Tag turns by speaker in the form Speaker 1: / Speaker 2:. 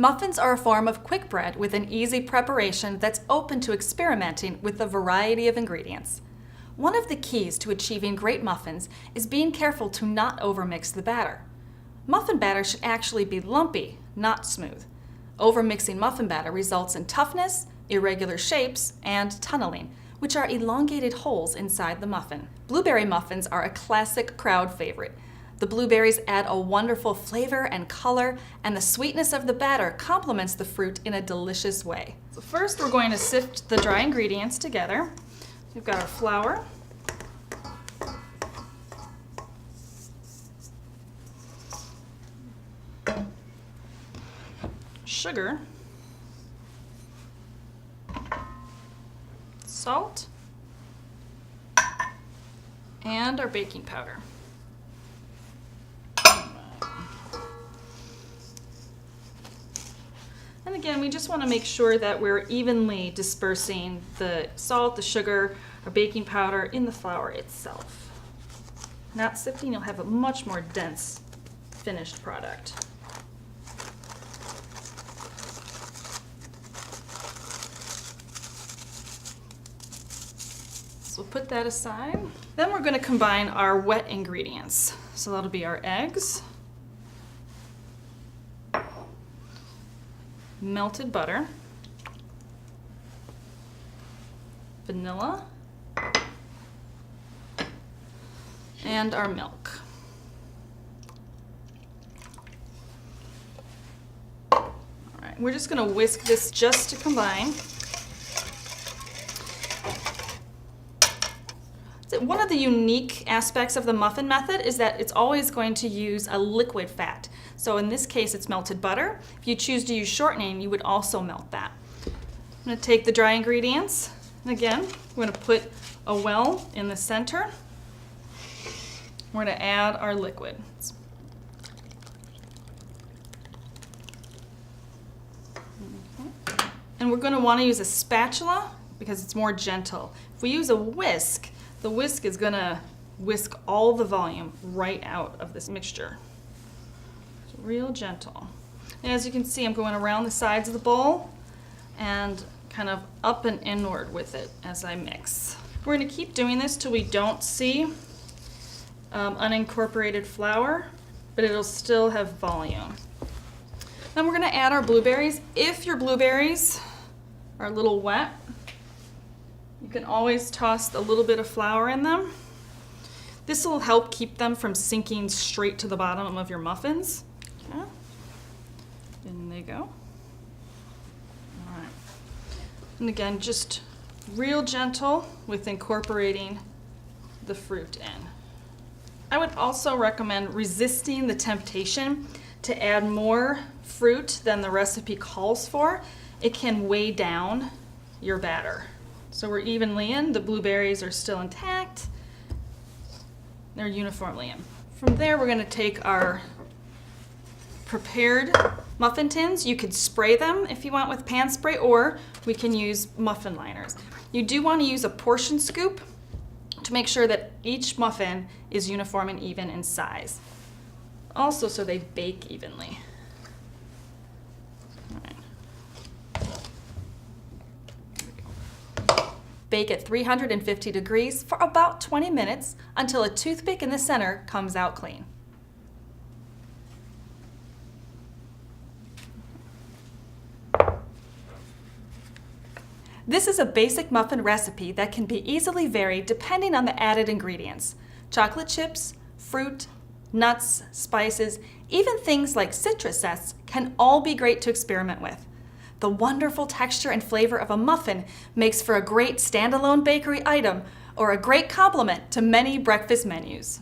Speaker 1: Muffins are a form of quick bread with an easy preparation that's open to experimenting with a variety of ingredients. One of the keys to achieving great muffins is being careful to not overmix the batter. Muffin batter should actually be lumpy, not smooth. Overmixing muffin batter results in toughness, irregular shapes, and tunneling, which are elongated holes inside the muffin. Blueberry muffins are a classic crowd favorite. The blueberries add a wonderful flavor and color, and the sweetness of the batter complements the fruit in a delicious way. So first we're going to sift the dry ingredients together. We've got our flour, sugar, salt, and our baking powder. And again, we just want to make sure that we're evenly dispersing the salt, the sugar, or baking powder in the flour itself. Not sifting, you'll have a much more dense finished product. So we'll put that aside. Then we're going to combine our wet ingredients. So that'll be our eggs, melted butter, vanilla, and our milk. All right, we're just going to whisk this just to combine. One of the unique aspects of the muffin method is that it's always going to use a liquid fat. So in this case, it's melted butter. If you choose to use shortening, you would also melt that. I'm going to take the dry ingredients, and again, we're going to put a well in the center. We're going to add our liquid. And we're going to want to use a spatula because it's more gentle. If we use a whisk, the whisk is going to whisk all the volume right out of this mixture. So real gentle. And as you can see, I'm going around the sides of the bowl and kind of up and inward with it as I mix. We're going to keep doing this till we don't see unincorporated flour, but it'll still have volume. Then we're going to add our blueberries. If your blueberries are a little wet, you can always toss a little bit of flour in them. This will help keep them from sinking straight to the bottom of your muffins. Okay. In they go. All right. And again, just real gentle with incorporating the fruit in. I would also recommend resisting the temptation to add more fruit than the recipe calls for. It can weigh down your batter. So we're evenly in, the blueberries are still intact, they're uniformly in. From there, we're going to take our prepared muffin tins. You could spray them if you want with pan spray, or we can use muffin liners. You do want to use a portion scoop to make sure that each muffin is uniform and even in size. Also, so they bake evenly. Bake at 350 degrees for about 20 minutes until a toothpick in the center comes out clean. This is a basic muffin recipe that can be easily varied depending on the added ingredients. Chocolate chips, fruit, nuts, spices, even things like citrus zest can all be great to experiment with. The wonderful texture and flavor of a muffin makes for a great standalone bakery item or a great complement to many breakfast menus.